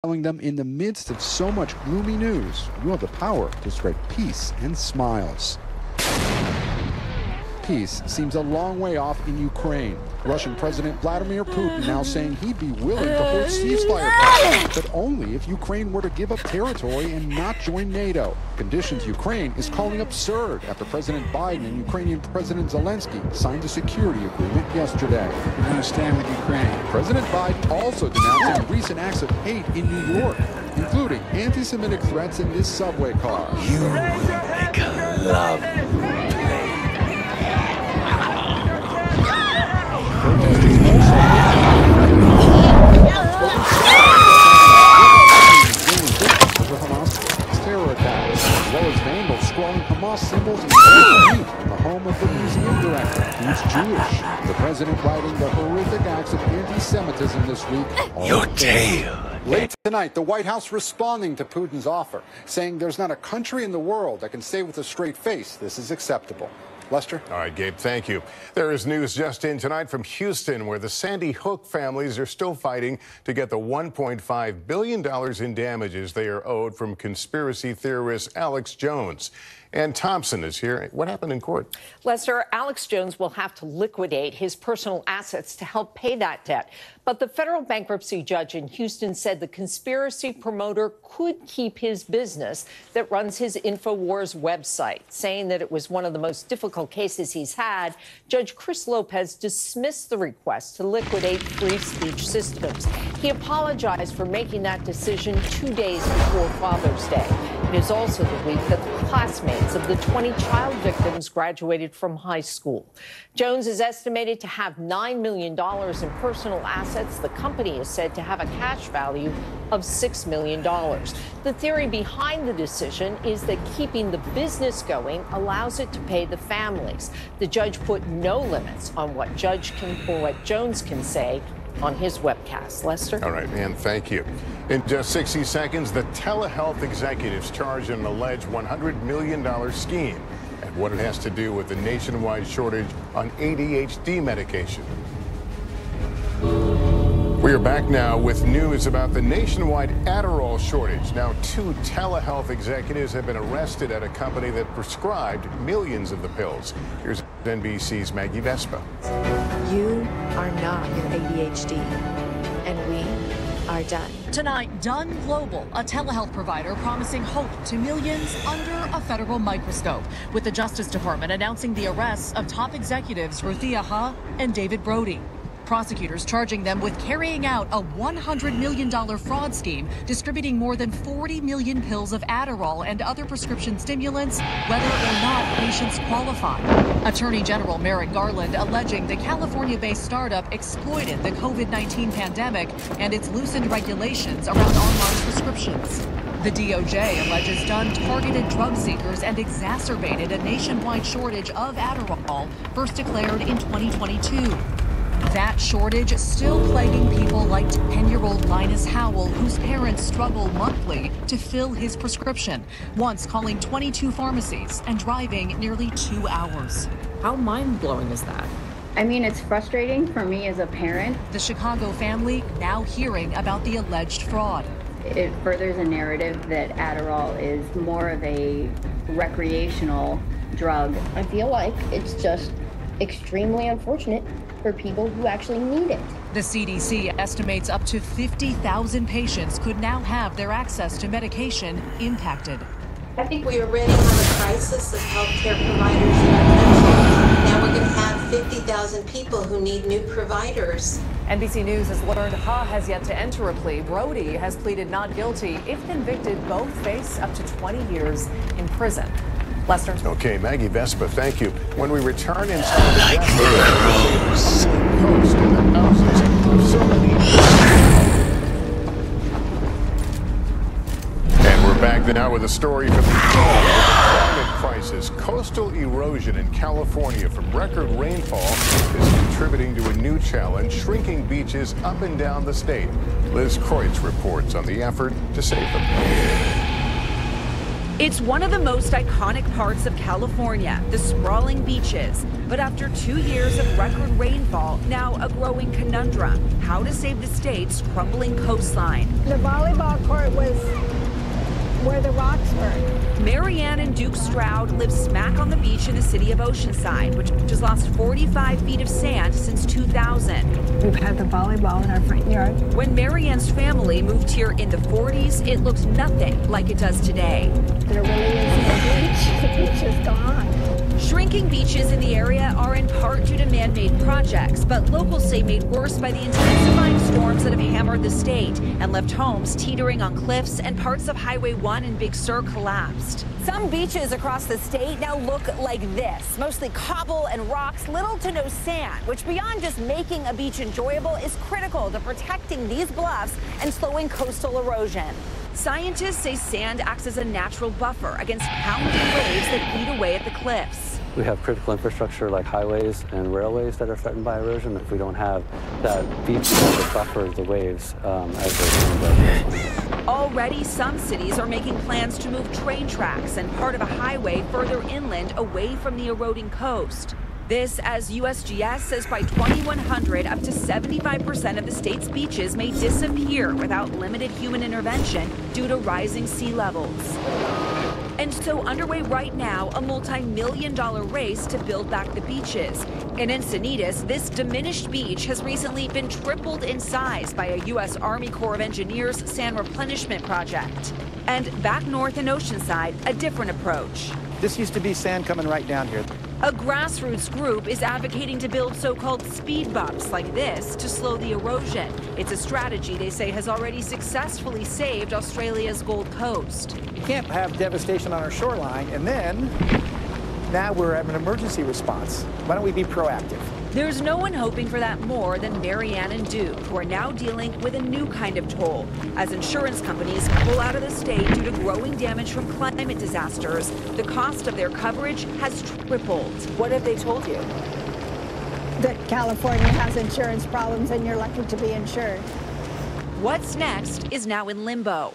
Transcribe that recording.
telling them in the midst of so much gloomy news, you have the power to spread peace and smiles. Peace seems a long way off in Ukraine. Russian President Vladimir Putin now saying he'd be willing to hold ceasefire talks, but only if Ukraine were to give up territory and not join NATO. Conditions Ukraine is calling absurd after President Biden and Ukrainian President Zelensky signed a security agreement yesterday. We're going to stand with Ukraine. President Biden also denouncing recent acts of hate in New York, including anti-Semitic threats in this subway car. You make love. Terror attacks, as well as vandals scrawling Hamas symbols in the home of the museum director, who's Jewish. The president writing the horrific acts of anti-Semitism this week. Your tail. Late tonight, the White House responding to Putin's offer, saying there's not a country in the world that can say with a straight face this is acceptable. Lester? All right, Gabe, thank you. There is news just in tonight from Houston, where the Sandy Hook families are still fighting to get the $1.5 billion in damages they are owed from conspiracy theorist Alex Jones. Ann Thompson is here. What happened in court? Lester, Alex Jones will have to liquidate his personal assets to help pay that debt. But the federal bankruptcy judge in Houston said the conspiracy promoter could keep his business that runs his InfoWars website, saying that it was one of the most difficult cases he's had. Judge Chris Lopez dismissed the request to liquidate free speech systems. He apologized for making that decision 2 days before Father's Day. It is also the week that the classmates of the 20 child victims graduated from high school. Jones is estimated to have $9 million in personal assets. The company is said to have a cash value of $6 million. The theory behind the decision is that keeping the business going allows it to pay the families. The judge put no limits on what Jones can say on his webcast. Lester? All right, Ann, thank you. In just 60 seconds, the telehealth executives charged in an alleged $100 million scheme and what it has to do with the nationwide shortage on ADHD medication. We are back now with news about the nationwide Adderall shortage. Now, 2 telehealth executives have been arrested at a company that prescribed millions of the pills. Here's NBC's Maggie Vespa. You are not your ADHD, and we are done. Tonight, Done Global, a telehealth provider promising hope to millions under a federal microscope, with the Justice Department announcing the arrests of top executives Ruthia Ha and David Brody. Prosecutors charging them with carrying out a $100 million fraud scheme, distributing more than 40 million pills of Adderall and other prescription stimulants, whether or not patients qualify. Attorney General Merrick Garland alleging the California-based startup exploited the COVID-19 pandemic and its loosened regulations around online prescriptions. The DOJ alleges Dunn targeted drug seekers and exacerbated a nationwide shortage of Adderall, first declared in 2022. That shortage still plaguing people like 10-year-old Linus Howell, whose parents struggle monthly to fill his prescription, once calling 22 pharmacies and driving nearly 2 hours. How mind-blowing is that? I mean, it's frustrating for me as a parent. The Chicago family now hearing about the alleged fraud. It furthers a narrative that Adderall is more of a recreational drug. I feel like it's just extremely unfortunate for people who actually need it. The CDC estimates up to 50,000 patients could now have their access to medication impacted. I think we already have a crisis of healthcare providers in our country. Now we're going to have 50,000 people who need new providers. NBC News has learned Ha has yet to enter a plea. Brody has pleaded not guilty. If convicted, both face up to 20 years in prison. Lester. Okay, Maggie Vespa, thank you. When we return inside the coast in the houses of so many. And we're back now with a story from the climate crisis. Coastal erosion in California from record rainfall is contributing to a new challenge, shrinking beaches up and down the state. Liz Kreutz reports on the effort to save them. It's one of the most iconic parts of California, the sprawling beaches. But after 2 years of record rainfall, now a growing conundrum: how to save the state's crumbling coastline. The volleyball court was where the rocks were. Marianne and Duke Stroud live smack on the beach in the city of Oceanside, which has lost 45 feet of sand since 2000. We've had the volleyball in our front yard. When Marianne's family moved here in the 40s, it looked nothing like it does today. There really isn't a beach. The beach is gone. Shrinking beaches in the area are in part due to man-made projects, but locals say made worse by the intensifying storms that have hammered the state and left homes teetering on cliffs, and parts of Highway 1 in Big Sur collapsed. Some beaches across the state now look like this, mostly cobble and rocks, little to no sand, which beyond just making a beach enjoyable is critical to protecting these bluffs and slowing coastal erosion. Scientists say sand acts as a natural buffer against pounding waves that eat away at the cliffs. We have critical infrastructure like highways and railways that are threatened by erosion. If we don't have that beach that buffers the waves as they Already, some cities are making plans to move train tracks and part of a highway further inland away from the eroding coast. This, as USGS says, by 2100, up to 75% of the state's beaches may disappear without limited human intervention due to rising sea levels. And so underway right now, a multi-million-dollar race to build back the beaches. In Encinitas, this diminished beach has recently been tripled in size by a U.S. Army Corps of Engineers sand replenishment project. And back north in Oceanside, a different approach. This used to be sand coming right down here. A grassroots group is advocating to build so-called speed bumps like this to slow the erosion. It's a strategy they say has already successfully saved Australia's Gold Coast. You can't have devastation on our shoreline, and then now we're having an emergency response. Why don't we be proactive? There's no one hoping for that more than Marianne and Duke, who are now dealing with a new kind of toll. As insurance companies pull out of the state due to growing damage from climate disasters, the cost of their coverage has tripled. What have they told you? That California has insurance problems and you're lucky to be insured. What's next is now in limbo.